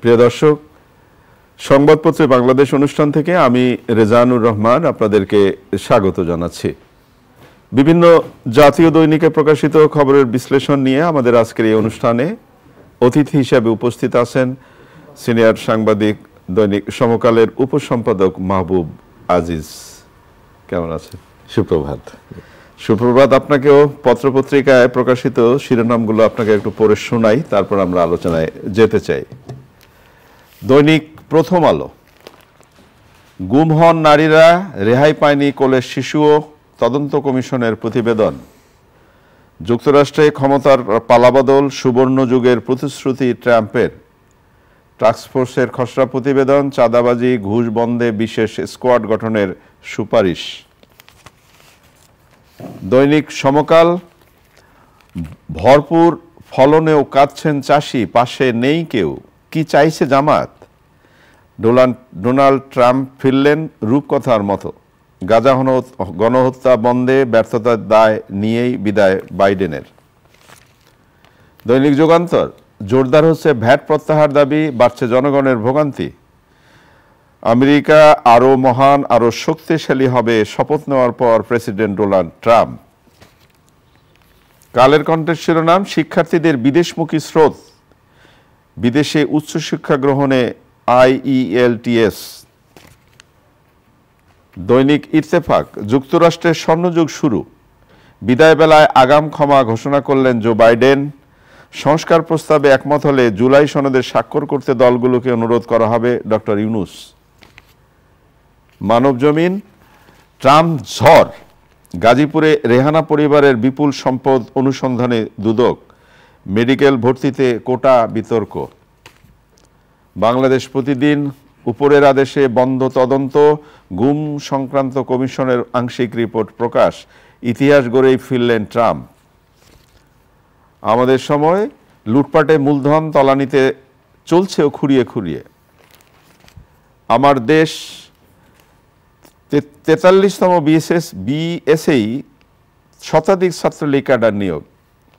প্রিয় দর্শক, সংবাদপত্রে বাংলাদেশ অনুষ্ঠান থেকে আমি রেজানুর রহমান আপনাদেরকে স্বাগত জানাচ্ছি। বিভিন্ন জাতীয় দৈনিকে প্রকাশিত খবরের বিশ্লেষণ নিয়ে আমাদের আজকের এই অনুষ্ঠানে অতিথি হিসেবে উপস্থিত আছেন সিনিয়র সাংবাদিক, দৈনিক সমকালের উপসম্পাদক মাহবুব আজিজ। কেমন আছেন? সুপ্রভাত। সুপ্রভাত। আপনাকেও পত্রপত্রিকায় প্রকাশিত শিরোনামগুলো আপনাকে একটু পড়ে শোনাই, তারপর আমরা আলোচনায় যেতে চাই। দৈনিক প্রথম আলো, গুম হন নারীরা, রেহাই পায়নি কোলের শিশুও, তদন্ত কমিশনের প্রতিবেদন। যুক্তরাষ্ট্রে ক্ষমতার পালাবদল, সুবর্ণ যুগের প্রতিশ্রুতি ট্রাম্পের। টাস্কফোর্সের খসড়া প্রতিবেদন, চাঁদাবাজি, ঘুষ বন্ধে বিশেষ স্কোয়াড গঠনের সুপারিশ। দৈনিক সমকাল, ভরপুর ফলনেও কাঁদছেন চাষি, পাশে নেই কেউ, কি চাইছে জামাত? ডোনাল্ড ট্রাম্প ফিরলেন রূপকথার মতো। গাজা গণহত্যা বন্ধে ব্যর্থতার দায় নিয়েই বিদায় বাইডেনের। দৈনিক যুগান্তর, জোরদার হচ্ছে ভ্যাট প্রত্যাহার দাবি, বাড়ছে জনগণের ভোগান্তি। আমেরিকা আরও মহান, আরও শক্তিশালী হবে শপথ নেওয়ার পর প্রেসিডেন্ট ডোনাল্ড ট্রাম্প। কালের কণ্ঠের শিরোনাম, শিক্ষার্থীদের বিদেশমুখী স্রোত, বিদেশে উচ্চশিক্ষা গ্রহণে IELTS। দৈনিক ইত্তেফাক, যুক্তরাষ্ট্রের স্বর্ণযুগ শুরু, বিদায় বেলায় আগাম ক্ষমা ঘোষণা করলেন জো বাইডেন। সংস্কার প্রস্তাবে একমত হলে জুলাই সনদে স্বাক্ষর করতে দলগুলোকে অনুরোধ করা হবে ডক্টর ইউনূস। মানবজমিন, ট্রাম্প ঝড়, গাজীপুরে রেহানা পরিবারের বিপুল সম্পদ অনুসন্ধানে দুদক, মেডিকেল ভর্তিতে কোটা বিতর্ক। বাংলাদেশ প্রতিদিন, উপরের আদেশে বন্ধ তদন্ত, গুম সংক্রান্ত কমিশনের আংশিক রিপোর্ট প্রকাশ, ইতিহাস গড়েই ফিরলেন ট্রাম্প। আমাদের সময়, লুটপাটে মূলধন তলানিতে চলছেও খুঁড়িয়ে খুঁড়িয়ে। আমার দেশ, 43তম বিএসএই শতাধিক ছাত্রলীগ ক্যাডার নিয়োগ।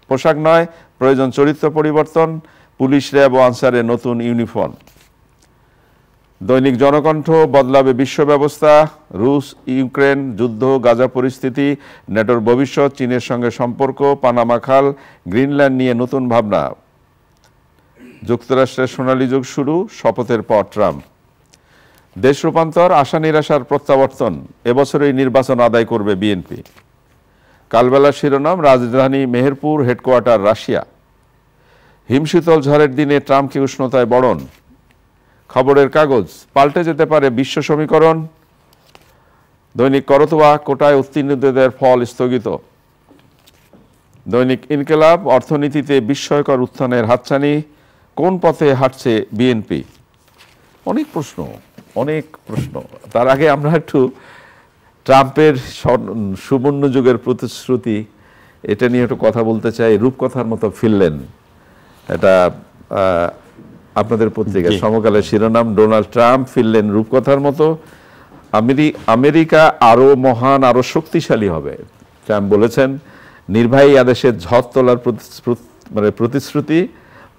পোশাক নয়, প্রয়োজন চরিত্র পরিবর্তন, পুলিশ, র্যাব ও আনসারের নতুন ইউনিফর্ম। দৈনিক জনকণ্ঠ, বদলাবে বিশ্ব ব্যবস্থা, রুশ ইউক্রেন যুদ্ধ, গাজা পরিস্থিতি, নেটোর ভবিষ্যৎ, চীনের সঙ্গে সম্পর্ক, পানামা খাল, গ্রিনল্যান্ড নিয়ে নতুন ভাবনা। যুক্তরাষ্ট্রের সোনালী যুগ শুরু, শপথের পর ট্রাম্প। দেশ রূপান্তর, আশা নিরাশার প্রত্যাবর্তন, এবছরই নির্বাচন আদায় করবে বিএনপি। কালবেলার শিরোনাম, রাজধানী মেহেরপুর, হেডকোয়ার্টার রাশিয়া। হিমশীতল ঝড়ের দিনে ট্রাম্পকে উষ্ণতায় বরণ। খবরের কাগজ, পাল্টে যেতে পারে বিশ্ব সমীকরণ। দৈনিক করতোয়া, কোটায় উত্তীর্ণদের ফল স্থগিত। দৈনিক ইনকিলাব, অর্থনীতিতে বিস্ময়কর উত্থানের হাতছানি, কোন পথে হাঁটছে বিএনপি? অনেক প্রশ্ন। তার আগে আমরা একটু ট্রাম্পের সুবর্ণ যুগের প্রতিশ্রুতি, এটা নিয়ে একটু কথা বলতে চাই। রূপকথার মতো ফিরলেন, এটা আপনাদের পত্রিকা সমকালের শিরোনাম। ডোনাল্ড ট্রাম্প ফিরলেন রূপকথার মতো। আমেরিকা আরও মহান, আরও শক্তিশালী হবে, ট্রাম্প বলেছেন। নির্বাহী আদেশের ঝড় তোলার প্রতিশ্রুতি,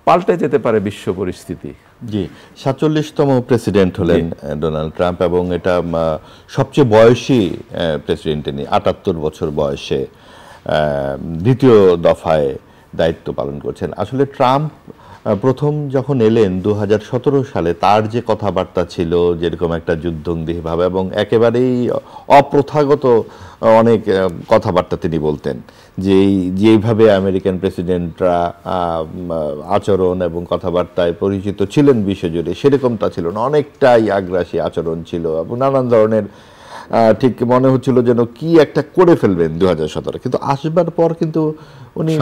পাল্টে যেতে পারে বিশ্ব পরিস্থিতি। জি, 47তম প্রেসিডেন্ট হলেন ডোনাল্ড ট্রাম্প, এবং এটা সবচেয়ে বয়সী প্রেসিডেন্ট। তিনি 78 বছর বয়সে দ্বিতীয় দফায় দায়িত্ব পালন করছেন। আসলে ট্রাম্প প্রথম যখন এলেন 2017 সালে, তার যে কথাবার্তা ছিল, যেরকম একটা যুদ্ধংদেহী ভাবে এবং একেবারেই অপ্রথাগত অনেক কথাবার্তা তিনি বলতেন, যেইভাবে আমেরিকান প্রেসিডেন্টরা আচরণ এবং কথাবার্তায় পরিচিত ছিলেন বিশ্বজুড়ে, সেরকমটা ছিল না। অনেকটাই আগ্রাসী আচরণ ছিল এবং নানান ধরনের, ঠিক মনে হচ্ছিল যেন কি একটা করে ফেলবেন 2017। কিন্তু আসবার পর কিন্তু উনি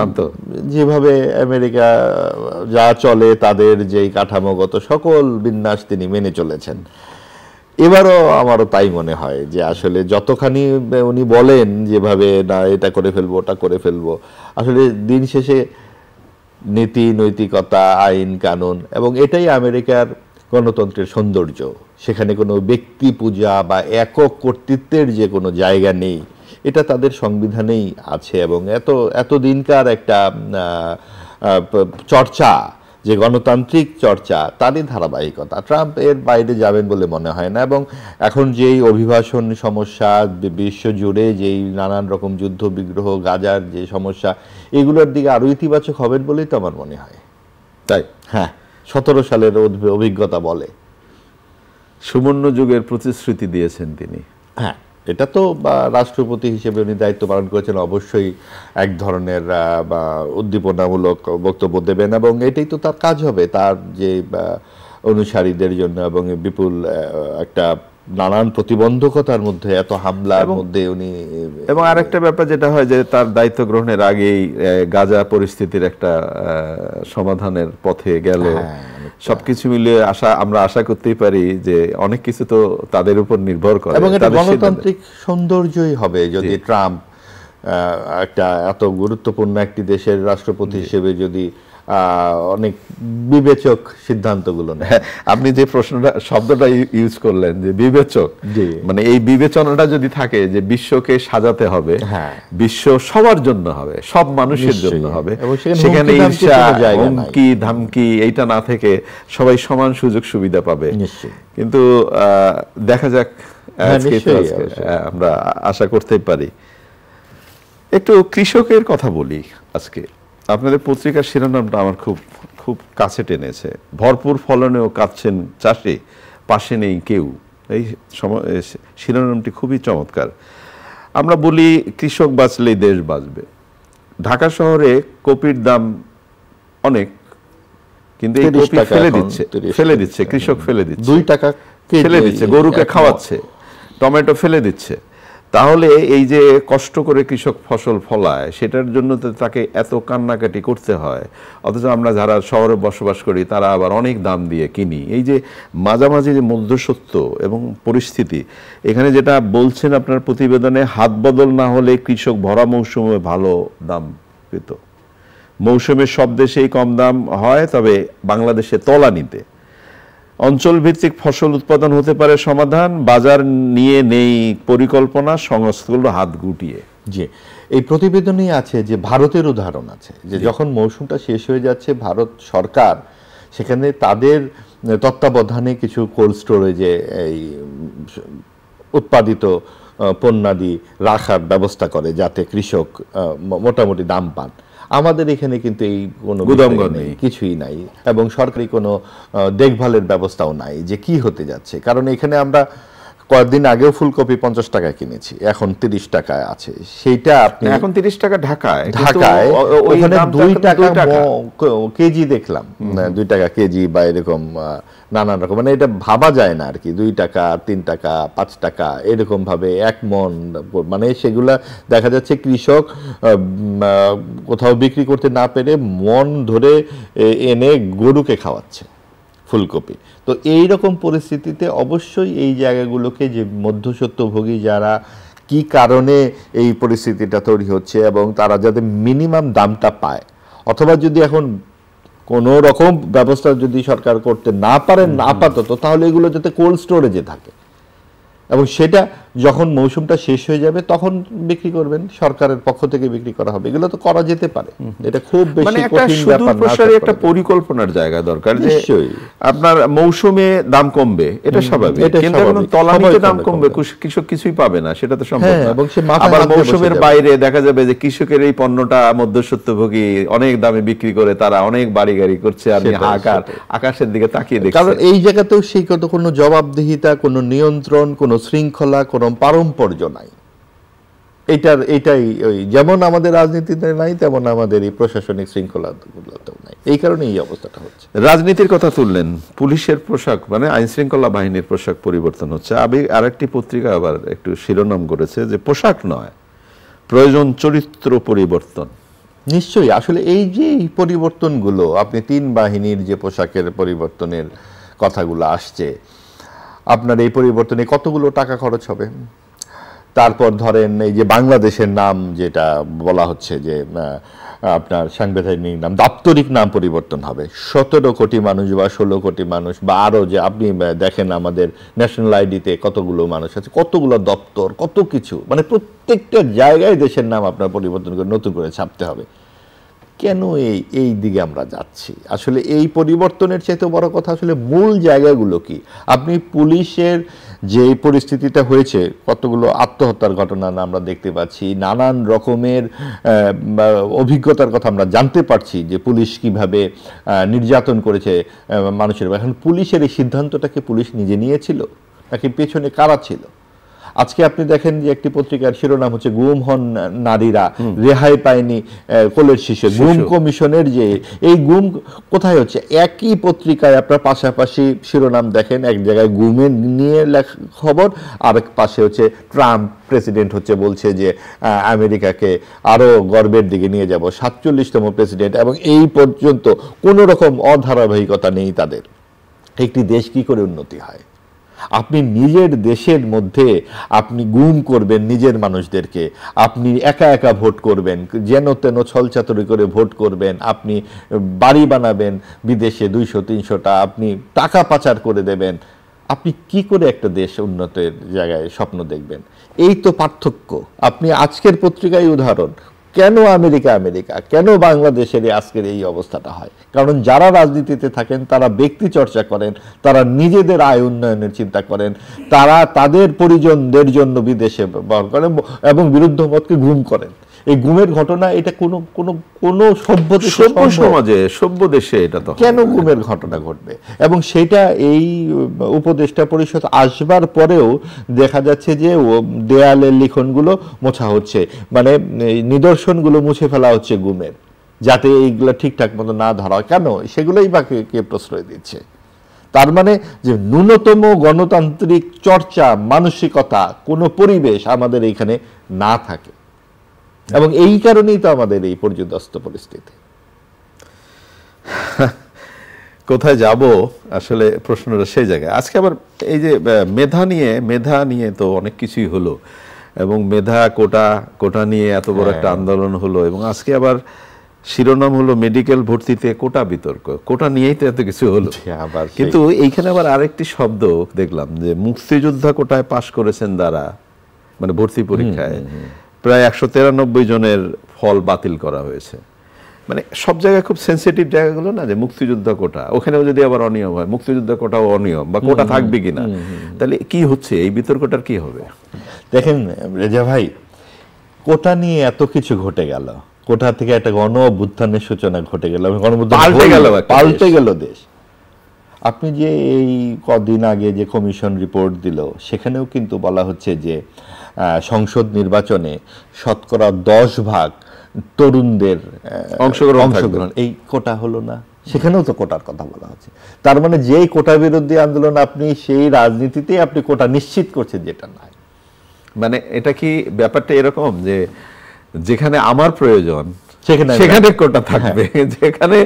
যেভাবে আমেরিকা যা চলে, তাদের যেই কাঠামোগত সকল বিন্যাস তিনি মেনে চলেছেন। এবারও আমারও তাই মনে হয় যে আসলে যতখানি উনি বলেন যেভাবে, না এটা করে ফেলবো, ওটা করে ফেলবো, আসলে দিন শেষে নীতি, নৈতিকতা, আইন কানুন, এবং এটাই আমেরিকার গণতন্ত্রের সৌন্দর্য। সেখানে কোনো ব্যক্তি পূজা বা একক কর্তৃত্বের যে কোনো জায়গা নেই, এটা তাদের সংবিধানেই আছে। এবং এত দিনকার একটা চর্চা যে গণতান্ত্রিক চর্চা তারই ধারাবাহিকতা। ট্রাম্প এর বাইরে যাবেন বলে মনে হয় না, এবং এখন যেই অভিবাসন সমস্যা, বিশ্ব জুড়ে যেই নানান রকম যুদ্ধ বিগ্রহ, গাজার যে সমস্যা, এগুলোর দিকে আরো ইতিবাচক হবেন বলেই তো আমার মনে হয়। তাই? হ্যাঁ, 17 সালের অভিজ্ঞতা বলে। সুবর্ণ যুগের প্রতিশ্রুতি দিয়েছেন তিনি। হ্যাঁ, এটা তো রাষ্ট্রপতি হিসেবে উনি দায়িত্ব পালন করেছেন, অবশ্যই এক ধরনের উদ্দীপনামূলক বক্তব্য দেবেন, এবং এটাই তো তার কাজ হবে তার যে অনুসারীদের জন্য, এবং বিপুল একটা নানান প্রতিবন্ধকতার মধ্যে, এত হামলার মধ্যে উনি। এবং আরেকটা ব্যাপার যেটা হয় যে তার দায়িত্ব গ্রহণের আগেই গাজা পরিস্থিতির একটা সমাধানের পথে গেল। সবকিছু মিলিয়ে আমরা আশা করতেই পারি যে অনেক কিছু তো তাদের উপর নির্ভর করে, এবং এটা গণতান্ত্রিক সৌন্দর্যই হবে যদি ট্রাম্প একটা এত গুরুত্বপূর্ণ একটি দেশের রাষ্ট্রপতি হিসেবে যদি অনেক বিবেচক সিদ্ধান্তগুলো নেয়। আপনি যে শব্দটা ইউজ করলেন যে বিবেচক, মানে এই বিবেচনাটা যদি থাকে যে বিশ্বকে সাজাতে হবে, বিশ্ব সবার জন্য হবে, সব মানুষের জন্য হবে, সেখানে ঈর্ষা, হুমকি ধামকি এইটা না থেকে সবাই সমান সুযোগ সুবিধা পাবে। কিন্তু দেখা যাক, আমরা আশা করতেই পারি। একটু কৃষকের কথা বলি আজকে। আপনাদের পত্রিকার শিরোনামটা আমার খুব খুব কাছে টেনেছে। ভরপুর ফলনেও কাঁদছেন চাষি, পাশে নেই কেউ। এই শিরোনামটি খুবই চমৎকার। আমরা বলি কৃষক বাঁচলেই দেশ বাঁচবে। ঢাকা শহরে কপির দাম অনেক, কিন্তু এই কপি ফেলে দিচ্ছে কৃষক, ফেলে দিচ্ছে 2 টাকা ফেলে দিচ্ছে, গরুকে খাওয়াচ্ছে, টমেটো ফেলে দিচ্ছে। তাহলে এই যে কষ্ট করে কৃষক ফসল ফলায়, সেটার জন্য তো তাকে এত কান্নাকাটি করতে হয়, অথচ আমরা যারা শহরে বসবাস করি তারা আবার অনেক দাম দিয়ে কিনি। এই যে মাঝামাঝি যে মধ্যসত্ত্ব এবং পরিস্থিতি, এখানে যেটা বলছেন আপনার প্রতিবেদনে, হাত বদল না হলে কৃষক ভরা মৌসুমে ভালো দাম পেত। মৌসুমে সব দেশেই কম দাম হয়, তবে বাংলাদেশে তলানিতে। অঞ্চল ভিত্তিক ফসল উৎপাদন হতে পারে সমাধান, বাজার নিয়ে নেই পরিকল্পনা, সংস্থাগুলো হাত গুটিয়ে। জি, এই প্রতিবেদনেই আছে যে ভারতের উদাহরণ আছে, যে যখন মৌসুমটা শেষ হয়ে যাচ্ছে, ভারত সরকার সেখানে তাদের তত্ত্বাবধানে কিছু কোল্ড স্টোরেজে এই উৎপাদিত পণ্যাদি রাখার ব্যবস্থা করে, যাতে কৃষক মোটামুটি দাম পান। আমাদের এখানে কিন্তু এই কোনো গুদামঘর নেই, কিছুই নাই, এবং সরকারি কোনো দেখভালের ব্যবস্থাও নাই যে কি হতে যাচ্ছে। কারণ এখানে আমরা কয়েকদিন আগেও ফুলকপি 50 টাকায় কিনেছি, এখন 30 টাকায় আছে। সেইটা আপনি এখন 30 টাকা ঢাকায় ওখানে 2 টাকা কেজি দেখলাম, 2 টাকা কেজি বা এরকম নানান রকম, মানে এটা ভাবা যায় না আর কি। 2 টাকা, 3 টাকা, 5 টাকা এরকম ভাবে 1 মন, মানে সেগুলা দেখা যাচ্ছে কৃষক কোথাও বিক্রি করতে না পেরে মন ধরে এনে গরুকে খাওয়াচ্ছে ফুলকপি। তো এই রকম পরিস্থিতিতে অবশ্যই এই জায়গাগুলোকে, যে মধ্যস্বত্বভোগী যারা, কি কারণে এই পরিস্থিতিটা তৈরি হচ্ছে, এবং তারা যাতে মিনিমাম দামটা পায়, অথবা যদি এখন কোনো রকম ব্যবস্থা যদি সরকার করতে না পারেন আপাতত, তাহলে এগুলো যাতে কোল্ড স্টোরেজে থাকে, এবং সেটা যখন মৌসুমটা শেষ হয়ে যাবে তখন বিক্রি করবেন, সরকারের পক্ষ থেকে বিক্রি করা হবে। এগুলো তো করা যেতে পারে, এটা খুব বেশি কঠিন ব্যাপার না। একটা পরিকল্পনার জায়গা দরকার, যে আপনার মৌসুমে দাম কমবে, এটা স্বাভাবিক, কিন্তু তলানিতে দাম কমবে, কৃষক কিছুই পাবে না, সেটা তো সম্ভব না। এবং আবার মৌসুমের বাইরে দেখা যাবে যে কৃষকের এই পণ্যটা মধ্যস্বত্বভোগী অনেক দামে বিক্রি করে তারা অনেক বাড়ি গাড়ি করছে, আর আকাশের দিকে তাকিয়ে দেখছে। কারণ এই জায়গাতেও সেই কোনো জবাবদিহিতা, কোনো নিয়ন্ত্রণ, কোনো শৃঙ্খলা, কোনো পারম্পর্য নাই। এটাই ওই যেমন আমাদের রাজনীতিতে নাই, তেমন আমাদের এই প্রশাসনিক শৃঙ্খলাতেও নাই। এই কারণে এই অবস্থাটা হচ্ছে। রাজনীতির কথা তুললেন, পুলিশের পোশাক, মানে আইন শৃঙ্খলা বাহিনীর পোশাক পরিবর্তন হচ্ছে। আরেকটি পত্রিকা আবার একটু শিরোনাম করেছে যে পোশাক নয়, প্রয়োজন চরিত্র পরিবর্তন। নিশ্চয়ই, আসলে এই যে পরিবর্তনগুলো, আপনি 3 বাহিনীর যে পোশাকের পরিবর্তনের কথাগুলো আসছে, আপনার এই পরিবর্তনে কতগুলো টাকা খরচ হবে। তারপর ধরেন এই যে বাংলাদেশের নাম যেটা বলা হচ্ছে, যে আপনার সাংবিধানিক নাম, দাপ্তরিক নাম পরিবর্তন হবে। 17 কোটি মানুষ বা 16 কোটি মানুষ, বা আরও, যে আপনি দেখেন আমাদের ন্যাশনাল আইডিতে কতগুলো মানুষ আছে, কতগুলো দপ্তর, কত কিছু, মানে প্রত্যেকটা জায়গায় দেশের নাম আপনার পরিবর্তন করে নতুন করে ছাপতে হবে। কেন এই দিকে আমরা যাচ্ছি? আসলে এই পরিবর্তনের চাইতে বড় কথা আসলে মূল জায়গাগুলো কি? আপনি পুলিশের যে পরিস্থিতিটা হয়েছে, কতগুলো আত্মহত্যার ঘটনা আমরা দেখতে পাচ্ছি, নানান রকমের অভিজ্ঞতার কথা আমরা জানতে পারছি যে পুলিশ কিভাবে নির্যাতন করেছে মানুষের। এখন পুলিশের এই সিদ্ধান্তটাকে পুলিশ নিজে নিয়েছিল নাকি পেছনে কারা ছিল? আজকে আপনি দেখেন যে একটি পত্রিকার শিরোনাম হচ্ছে গুম হন নারীরা, রেহাই পায়নি কোলের শিশু। গুম কমিশনের যে এই গুম কোথায় হচ্ছে, একই পত্রিকায় আপনার পাশাপাশি শিরোনাম দেখেন, এক জায়গায় গুমের নিয়ে খবর, আরেক পাশে হচ্ছে ট্রাম্প প্রেসিডেন্ট হচ্ছে বলছে যে আমেরিকাকে আরো গর্বের দিকে নিয়ে যাব, 47তম প্রেসিডেন্ট, এবং এই পর্যন্ত কোনো রকম অধারাবাহিকতা নেই তাদের। একটি দেশ কি করে উন্নতি হয়? আপনি নিজের দেশের মধ্যে আপনি গুম করবেন নিজের মানুষদেরকে, আপনি একা একা ভোট করবেন, যেন তেন ছলচাতুরি করে ভোট করবেন, আপনি বাড়ি বানাবেন বিদেশে 200-300টা, আপনি টাকা পাচার করে দেবেন। আপনি কি করে একটা দেশ উন্নতির জায়গায় স্বপ্ন দেখবেন? এই তো পার্থক্য। আপনি আজকের পত্রিকায় উদাহরণ, কেন আমেরিকা, কেন বাংলাদেশের আজকের এই অবস্থাটা হয়? কারণ যারা রাজনীতিতে থাকেন তারা ব্যক্তি চর্চা করেন, তারা নিজেদের আয় উন্নয়নের চিন্তা করেন, তারা তাদের পরিজনদের জন্য বিদেশে ব্যবহার করেন এবং বিরুদ্ধ মতকে গুম করেন। এই গুমের ঘটনা এটা কোনো সভ্য সমাজে, সভ্য দেশে এটা তো কেন গুমের ঘটনা ঘটবে? এবং সেটা এই উপদেষ্টা পরিষদ আসবার পরেও দেখা যাচ্ছে যে দেয়ালের লিখনগুলো মোছা হচ্ছে, মানে নিদর্শনগুলো মুছে ফেলা হচ্ছে গুমের, যাতে এইগুলো ঠিকঠাক মতো না ধরা হয়। কেন? সেগুলোই বা কে প্রশ্রয় দিচ্ছে? তার মানে যে ন্যূনতম গণতান্ত্রিক চর্চা, মানসিকতা, কোনো পরিবেশ আমাদের এইখানে না থাকে, এবং এই কারণেই তো আমাদের এই পর্যদস্ত পরিস্থিতি। কোথায় যাব আসলে প্রশ্নটা সেই জায়গায়। আজকে আবার এই যে মেধা নিয়ে তো অনেক কিছুই হলো, এবং মেধা কোটা নিয়ে এত বড় একটা আন্দোলন হলো, এবং আজকে আবার শিরোনাম হলো মেডিকেল ভর্তিতে কোটা বিতর্ক। কোটা নিয়েই তো এত কিছু হলো। কিন্তু এইখানে আবার আরেকটি শব্দ দেখলাম যে মুক্তিযোদ্ধা কোটায় পাশ করেছেন যারা, মানে ভর্তি পরীক্ষায় প্রায় 193 জনের ফল বাতিল করা হয়েছে। মানে সব জায়গায় খুব সেন্সিটিভ জায়গাগুলো না, যে মুক্তিযোদ্ধা কোটা, ওখানেও যদি আবার অনিয়ম হয়, মুক্তিযোদ্ধা কোটাও অনিয়ম, বা কোটা থাকবে কিনা, তাহলে কি হচ্ছে এই বিতর্কটার কি হবে? দেখেন রেজা ভাই, কোটা নিয়ে এত কিছু ঘটে গেল, কোটা থেকে একটা গণ অভ্যুত্থানের সূচনা ঘটে গেল, পাল্টে গেল দেশ। আপনি যে এই কদিন আগে যে কমিশন রিপোর্ট দিল, সেখানেও কিন্তু বলা হচ্ছে যে সংসদ নির্বাচনে 10% তরুণদের অংশগ্রহণ, এই কোটা হলো না, সেখানেও তো কোটার কথা বলা হচ্ছে। তার মানে যেই কোটা বিরোধী আন্দোলন, আপনি সেই রাজনীতিতে আপনি কোটা নিশ্চিত করছেন, যেটা নাই। মানে এটা কি ব্যাপারটা এরকম যে যেখানে আমার প্রয়োজন সেখানে কোটা থাকবে, যেখানে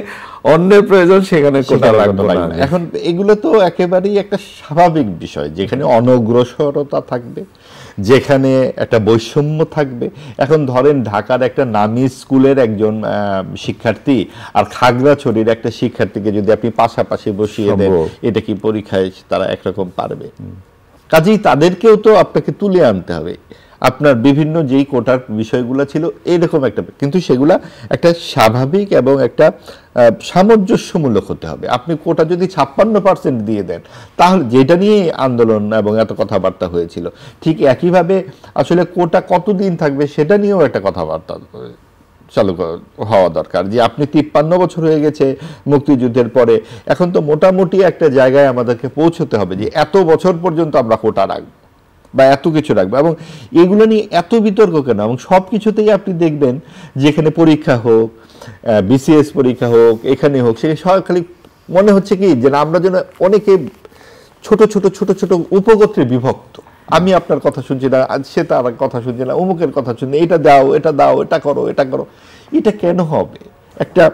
অন্যের প্রয়োজন সেখানে কোটা লাগবে না। এখন এগুলো তো একেবারেই একটা স্বাভাবিক বিষয়, যেখানে অনগ্রসরতা থাকবে, যেখানে একটা বৈষম্য থাকবে। এখন ধরেন ঢাকার একটা নামি স্কুলের একজন শিক্ষার্থী আর খাগড়াছড়ির একটা শিক্ষার্থীকে যদি আপনি পাশাপাশি বসিয়ে দেন, এটা কি পরীক্ষায় তারা একরকম পারবে? কাজেই তাদেরকেও তো আপনাকে তুলে আনতে হবে। আপনার বিভিন্ন যেই কোটার বিষয়গুলো ছিল এইরকম একটা, কিন্তু সেগুলা একটা স্বাভাবিক এবং একটা সামঞ্জস্যমূলক হতে হবে। আপনি কোটা যদি 56% দিয়ে দেন, তাহলে যেটা নিয়ে আন্দোলন এবং এত কথাবার্তা হয়েছিল, ঠিক একইভাবে আসলে কোটা কতদিন থাকবে সেটা নিয়েও একটা কথাবার্তা চালু হওয়া দরকার। যে আপনি 53 বছর হয়ে গেছে মুক্তিযুদ্ধের পরে, এখন তো মোটামুটি একটা জায়গায় আমাদেরকে পৌঁছতে হবে যে এত বছর পর্যন্ত আমরা কোটা রাখবো বা এত কিছু রাখবো। এবং এগুলো নিয়ে এত বিতর্ক কেন? এবং সব কিছুতেই আপনি দেখবেন, যেখানে পরীক্ষা হোক, বিসিএস পরীক্ষা হোক, এখানে হোক, সেখানে সব খালি মনে হচ্ছে কি যে আমরা যেন অনেকে ছোট ছোট ছোট ছোট উপগোত্রে বিভক্ত। আমি আপনার কথা শুনছি না, সে তার কথা শুনছি না, অমুকের কথা শুনছি, এটা দাও, এটা দাও, এটা করো, এটা করো। এটা কেন হবে? একটা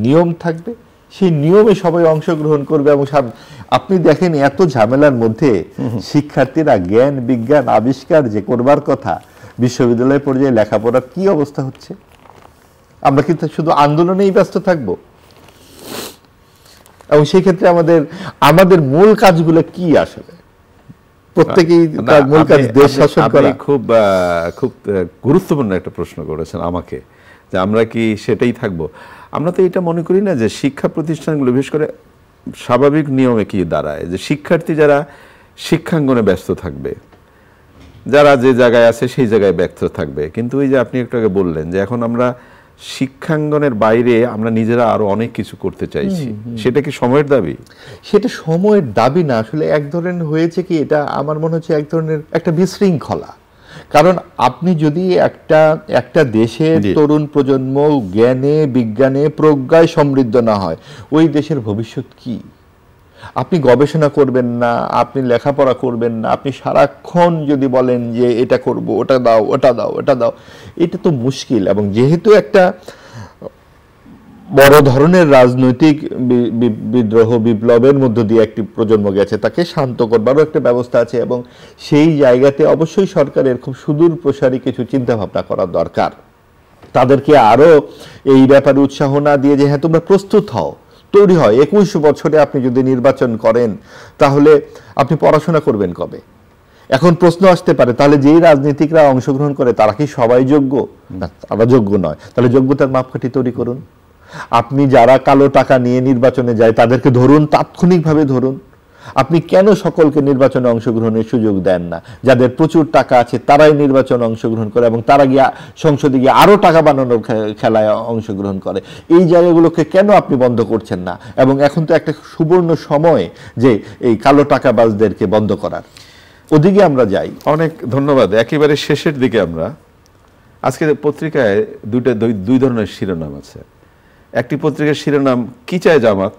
নিয়ম থাকবে, সেই নিয়মে সবাই অংশগ্রহণ করবে। এবং আপনি দেখেন এত ঝামেলার মধ্যে শিক্ষার্থীরা জ্ঞান বিজ্ঞান আবিষ্কার যে করবার কথা, বিশ্ববিদ্যালয় পর্যায়ে লেখাপড়ার কি অবস্থা হচ্ছে? আমরা কিন্তু শুধু আন্দোলনেই ব্যস্ত থাকবো? এবং সেই ক্ষেত্রে আমাদের মূল কাজগুলো কি? আসলে প্রত্যেকেই তার মূল কাজ দেশ শাসন করা। খুব খুব গুরুত্বপূর্ণ একটা প্রশ্ন করেছেন আমাকে, যে আমরা কি সেটাই থাকবো? আমরা তো এটা মনে করি না যে শিক্ষা প্রতিষ্ঠানগুলো বিশেষ করে স্বাভাবিক নিয়মে কি দাঁড়ায় যে শিক্ষার্থী যারা শিক্ষাঙ্গনে ব্যস্ত থাকবে, যারা যে জায়গায় আছে সেই জায়গায় ব্যস্ত থাকবে, কিন্তু ওই যে আপনি একটু আগে বললেন যে এখন আমরা শিক্ষাঙ্গনের বাইরে আমরা নিজেরা আরো অনেক কিছু করতে চাইছি, সেটা কি সময়ের দাবি? সেটা সময়ের দাবি না, আসলে এক ধরনের হয়েছে কি, এটা আমার মনে হচ্ছে এক ধরনের একটা বিশৃঙ্খলা। কারণ আপনি যদি একটা দেশের তরুণ প্রজন্ম জ্ঞানে বিজ্ঞানে প্রজ্ঞায় সমৃদ্ধ না হয়, ওই দেশের ভবিষ্যৎ কি? আপনি গবেষণা করবেন না, আপনি লেখাপড়া করবেন না, আপনি সারাক্ষণ যদি বলেন যে এটা করব, ওটা দাও, ওটা দাও, ওটা দাও, এটা তো মুশকিল। এবং যেহেতু একটা বড় ধরনের রাজনৈতিক বিদ্রোহ বিপ্লবের মধ্য দিয়ে একটি প্রজন্ম গেছে, তাকে শান্ত করবারও একটা ব্যবস্থা আছে, এবং সেই জায়গাতে অবশ্যই সরকারের খুব সুদূর প্রসারী কিছু চিন্তা ভাবনা করা দরকার। তাদেরকে আরো এই ব্যাপারে উৎসাহ না দিয়ে যে হ্যাঁ তোমরা প্রস্তুত হও, তৈরি হয়। 21 বছরে আপনি যদি নির্বাচন করেন তাহলে আপনি পড়াশোনা করবেন কবে? এখন প্রশ্ন আসতে পারে তাহলে যেই রাজনীতিকরা অংশগ্রহণ করে তারা কি সবাই যোগ্য? না, তারা যোগ্য নয়। তাহলে যোগ্যতার মাপকাঠি তৈরি করুন। আপনি যারা কালো টাকা নিয়ে নির্বাচনে যায় তাদেরকে ধরুন, তাৎক্ষণিকভাবে ধরুন। আপনি কেন সকলকে নির্বাচনে অংশগ্রহণের সুযোগ দেন না? যাদের প্রচুর টাকা আছে তারাই নির্বাচনে অংশগ্রহণ করে এবং তারা গিয়ে সংসদে গিয়ে আরো টাকা বানানোর খেলায় অংশগ্রহণ করে। এই জায়গাগুলোকে কেন আপনি বন্ধ করছেন না? এবং এখন তো একটা সুবর্ণ সময় যে এই কালো টাকাবাজদেরকে বন্ধ করার, ওদিকে আমরা যাই। অনেক ধন্যবাদ। একেবারে শেষের দিকে আমরা আজকে পত্রিকায় দুই ধরনের শিরোনাম আছে। একটি পত্রিকার শিরোনাম কি চায় জামাত,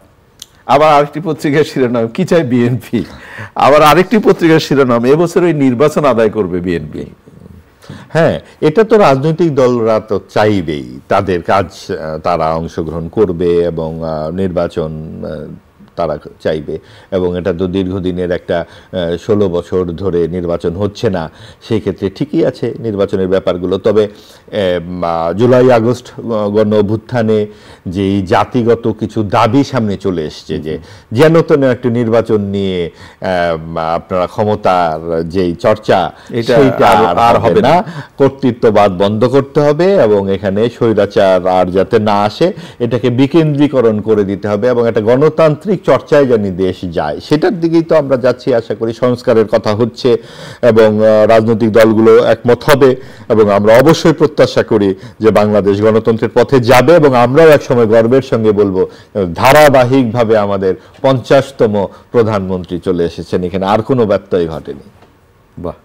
আবার আরেকটি পত্রিকার শিরোনাম কি চায় বিএনপি, আবার আরেকটি পত্রিকার শিরোনাম এবছর ওই নির্বাচন আদায় করবে বিএনপি। হ্যাঁ, এটা তো রাজনৈতিক দলরা তো চাইবেই, তাদের কাজ তারা অংশগ্রহণ করবে এবং নির্বাচন তারা চাইবে, এবং এটা তো দীর্ঘদিনের একটা 16 বছর ধরে নির্বাচন হচ্ছে না, সেই ক্ষেত্রে ঠিকই আছে নির্বাচনের ব্যাপারগুলো। তবে জুলাই আগস্ট গণ অভ্যুত্থানে যেই জাতিগত কিছু দাবি সামনে চলে এসছে যে যেন তেন একটা নির্বাচন নিয়ে আপনারা ক্ষমতার যেই চর্চা সেইটা আর হবে না, কর্তৃত্ববাদ বন্ধ করতে হবে এবং এখানে স্বৈরাচার আর যাতে না আসে, এটাকে বিকেন্দ্রীকরণ করে দিতে হবে এবং একটা গণতান্ত্রিক চর্চায় জানি দেশ যায়, সেটার দিকেই তো আমরা যাচ্ছি। আশা করি সংস্কারের কথা হচ্ছে এবং রাজনৈতিক দলগুলো একমত হবে, এবং আমরা অবশ্যই প্রত্যাশা করি যে বাংলাদেশ গণতন্ত্রের পথে যাবে এবং আমরাও একসময় গর্বের সঙ্গে বলবো ধারাবাহিকভাবে আমাদের 50তম প্রধানমন্ত্রী চলে এসেছেন, এখানে আর কোনো ব্যত্যয় ঘটেনি। বাহ,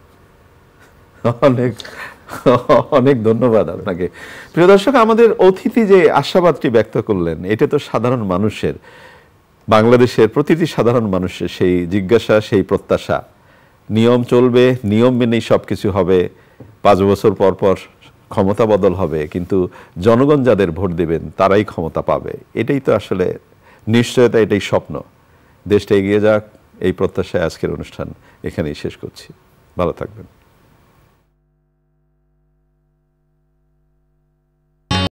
অনেক অনেক ধন্যবাদ আপনাকে। প্রিয় দর্শক, আমাদের অতিথি যে আশাবাদটি ব্যক্ত করলেন, এটা তো সাধারণ মানুষের, বাংলাদেশের প্রতিটি সাধারণ মানুষের সেই জিজ্ঞাসা, সেই প্রত্যাশা। নিয়ম চলবে, নিয়ম মেনেই সবকিছু হবে, 5 বছর পর পর ক্ষমতা বদল হবে, কিন্তু জনগণ যাদের ভোট দেবেন তারাই ক্ষমতা পাবে। এটাই তো আসলে নিশ্চয়তা, এটাই স্বপ্ন। দেশটা এগিয়ে যাক, এই প্রত্যাশায় আজকের অনুষ্ঠান এখানেই শেষ করছি। ভালো থাকবেন।